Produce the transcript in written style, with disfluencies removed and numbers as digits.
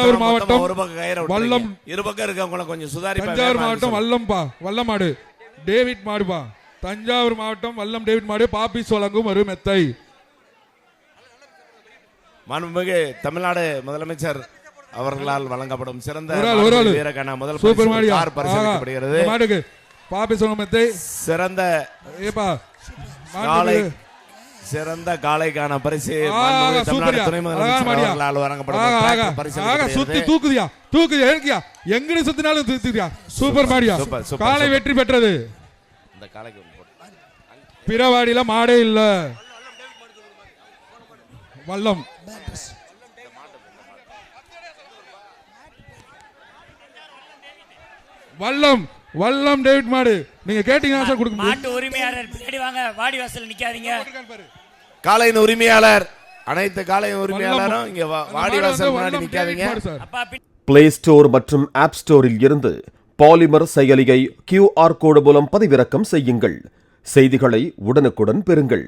தஞ்சாவூர் மாவட்டம் வல்லம் இரு பக்கம் இருக்கவங்கள கொஞ்சம் சுதாரிப்பா. தஞ்சாவூர் மாவட்டம் வல்லம்பா வல்லம் மாடு டேவிட் மாடுபா. தஞ்சாவூர் மாவட்டம் வல்லம் டேவிட் மாடு பாப்பிஸ் வழங்கும் ஒரு மெத்தை. மாண்புமிகு தமிழ்நாடு முதலமைச்சர் அவர்களால் வழங்கப்படும் சிறந்த வீரக்கான முதல் பரிசளிக்கப்படுகிறது. மாடுக்கு பாப்பிஸ் வழங்கும் மெத்தை. சிறந்த காளை சிறந்த காளைக்கான பரிசு துணை முதலமைச்சர் வழங்கப்படும் பரிசு. சுத்தி தூக்குதியா தூக்குதியா இருக்கியா எங்கடி சுத்தினாலும் தூக்குதியா. சூப்பர் மாடியா காளை வெற்றி பெற்றது. இந்த காளைக்கு பிறவாடியில மாடே இல்ல. வல்லம் வல்லம் வல்லம் டேவிட் மாடு. நீங்க கேட்டீங்கன்னா சார் கொடுக்க மாட்டு உரிமையாளர் பின்னாடி வாங்க. வாடி வாசல்ல நிக்காதீங்க. காளையின் உரிமையாளர் அனைத்து காளையின் உரிமையாளரும் இங்க வாடி வாசல் முன்னாடி நிக்காதீங்க. பிளே ஸ்டோர் மற்றும் ஆப் ஸ்டோரில் இருந்து பாலிமர் செயலியை QR கோடு மூலம் பதிவிறக்கம் செய்யுங்கள். செய்திகளை உடனுக்குடன் பெறுங்கள்.